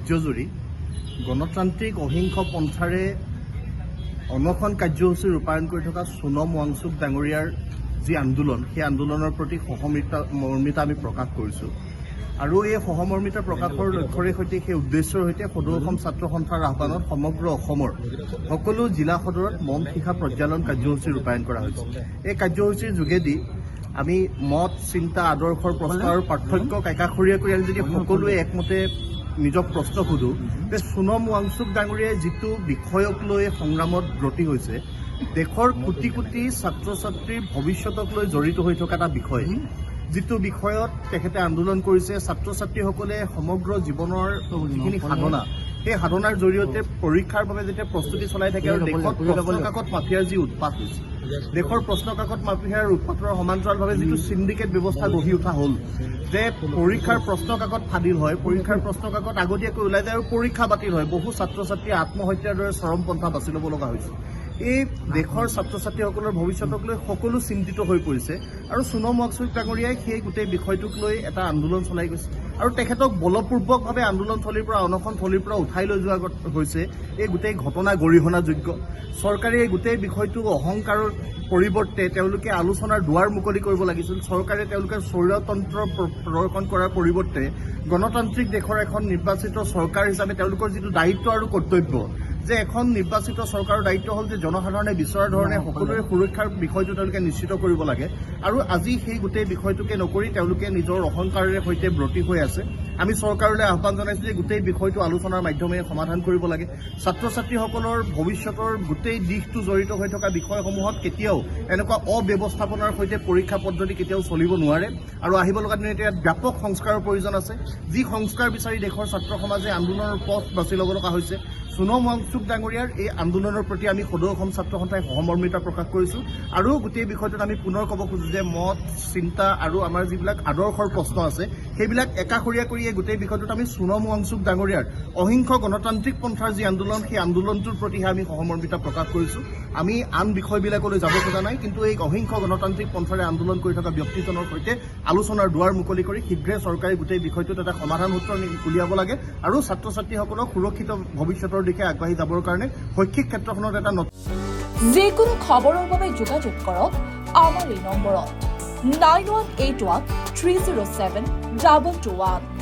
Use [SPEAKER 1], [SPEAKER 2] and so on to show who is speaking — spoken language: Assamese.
[SPEAKER 1] ৰাজ্যজুৰি গণতান্ত্ৰিক অহিংস পন্থাৰে অনশন কাৰ্যসূচী ৰূপায়ণ কৰি থকা সোণম ৱাংচুক ডাঙৰীয়াৰ যি আন্দোলন সেই আন্দোলনৰ প্ৰতি সহমৰ্মিতা আমি প্ৰকাশ কৰিছোঁ আৰু এই সহমৰ্মিতা প্ৰকাশৰ লক্ষ্যৰে সৈতে সেই উদ্দেশ্যৰ সৈতে সদৌ অসম ছাত্ৰ সন্থাৰ আহ্বানত সমগ্ৰ অসমৰ সকলো জিলা সদৰত মন শিখা প্ৰজ্বালন কাৰ্যসূচী ৰূপায়ণ কৰা হৈছে। এই কাৰ্যসূচীৰ যোগেদি আমি মত চিন্তা আদৰ্শৰ প্ৰশ্ন আৰু পাৰ্থক্যক একাষৰীয়া কৰি আমি যদি সকলোৱে একমতে নিজক প্ৰশ্ন সোধোঁ যে সোণম ৱাংচুক ডাঙৰীয়াই যিটো বিষয়ক লৈ সংগ্ৰামত ব্ৰতী হৈছে দেশৰ কোটি কোটি ছাত্ৰ ছাত্ৰীৰ ভৱিষ্যতক লৈ জড়িত হৈ থকা এটা বিষয়, যিটো বিষয়ত তেখেতে আন্দোলন কৰিছে। ছাত্ৰ ছাত্ৰীসকলে সমগ্ৰ জীৱনৰ যিখিনি সাধনা সেই সাধনাৰ জৰিয়তে পৰীক্ষাৰ বাবে যেতিয়া প্ৰস্তুতি চলাই থাকে আৰু দেশত প্ৰশ্নকাকত মাফিয়াৰ যি উৎপাত হৈছে, দেশৰ প্ৰশ্নকাকত মাফিয়াৰ উৎপাতৰ সমান্তৰালভাৱে যিটো চিণ্ডিকেট ব্যৱস্থা গঢ়ি উঠা হ'ল যে পৰীক্ষাৰ প্ৰশ্নকাকত ফাদিল হয়, পৰীক্ষাৰ প্ৰশ্নকাকত আগতীয়াকৈ ওলাই যায় আৰু পৰীক্ষা বাতিল হয়। বহু ছাত্ৰ ছাত্ৰীয়ে আত্মহত্যাৰ দৰে চৰম পন্থা বাছি ল'ব লগা হৈছে। এই দেশৰ ছাত্ৰ ছাত্ৰীসকলৰ ভৱিষ্যতক লৈ সকলো চিন্তিত হৈ পৰিছে আৰু সোণম ৱাংচুক ডাঙৰীয়াই সেই গোটেই বিষয়টোক লৈ এটা আন্দোলন চলাই গৈছে আৰু তেখেতক বলপূৰ্বকভাৱে আন্দোলনথলীৰ পৰা অনশনথলীৰ পৰা উঠাই লৈ যোৱা হৈছে। এই গোটেই ঘটনা গৰিহণাযোগ্য। চৰকাৰে এই গোটেই বিষয়টো অহংকাৰৰ পৰিৱৰ্তে তেওঁলোকে আলোচনাৰ দুৱাৰ মুকলি কৰিব লাগিছিল। চৰকাৰে তেওঁলোকে স্বৈৰতন্ত্ৰ প্ৰদৰ্শন কৰাৰ পৰিৱৰ্তে গণতান্ত্ৰিক দেশৰ এখন নিৰ্বাচিত চৰকাৰ হিচাপে তেওঁলোকৰ যিটো দায়িত্ব আৰু কৰ্তব্য যে এখন নিৰ্বাচিত চৰকাৰৰ দায়িত্ব হ'ল যে জনসাধাৰণে বিচৰা ধৰণে সকলোৰে সুৰক্ষাৰ বিষয়টো তেওঁলোকে নিশ্চিত কৰিব লাগে আৰু আজি সেই গোটেই বিষয়টোকে নকৰি তেওঁলোকে নিজৰ অহংকাৰেৰে সৈতে ব্ৰতী হৈ আছে। আমি চৰকাৰলৈ আহ্বান জনাইছোঁ যে গোটেই বিষয়টো আলোচনাৰ মাধ্যমেৰে সমাধান কৰিব লাগে। ছাত্ৰ ছাত্ৰীসকলৰ ভৱিষ্যতৰ গোটেই দিশটো জড়িত হৈ থকা বিষয়সমূহত কেতিয়াও এনেকুৱা অব্যৱস্থাপনাৰ সৈতে পৰীক্ষা পদ্ধতি কেতিয়াও চলিব নোৱাৰে আৰু আহিব লগা দিনত ইয়াত ব্যাপক সংস্কাৰৰ প্ৰয়োজন আছে। যি সংস্কাৰ বিচাৰি দেশৰ ছাত্ৰ সমাজে আন্দোলনৰ পথ বাছি ল'ব লগা হৈছে, সোণম ৱাংচুক ডাঙৰীয়াৰ এই আন্দোলনৰ প্ৰতি আমি সদৌ অসম ছাত্ৰ সন্থাই সহমৰ্মিতা প্ৰকাশ কৰিছোঁ আৰু গোটেই বিষয়টোত আমি পুনৰ ক'ব খোজোঁ যে মত চিন্তা আৰু আমাৰ যিবিলাক আদৰ্শৰ প্ৰশ্ন আছে সেইবিলাক একাষৰীয়া কৰি এই গোটেই বিষয়টোত আমি সোণম ৱাংচুক ডাঙৰীয়াৰ অহিংস গণতান্ত্ৰিক পন্থাৰ যি আন্দোলন সেই আন্দোলনটোৰ প্ৰতিহে আমি সহমৰ্মিতা প্ৰকাশ কৰিছোঁ। আমি আন বিষয়বিলাকলৈ যাব খোজা নাই, কিন্তু এই অহিংস গণতান্ত্ৰিক পন্থাৰে আন্দোলন কৰি থকা ব্যক্তিজনৰ সৈতে আলোচনাৰ দুৱাৰ মুকলি কৰি শীঘ্ৰে চৰকাৰে গোটেই বিষয়টোত এটা সমাধান সূত্ৰ উলিয়াব লাগে আৰু ছাত্ৰ ছাত্ৰীসকলক সুৰক্ষিত ভৱিষ্যতৰ দিশে আগবাঢ়ি যাবৰ কাৰণে শৈক্ষিক ক্ষেত্ৰখনত এটা
[SPEAKER 2] যিকোনো খবৰৰ বাবে যোগাযোগ কৰক আমাৰ এই নম্বৰত 9181 307 2221।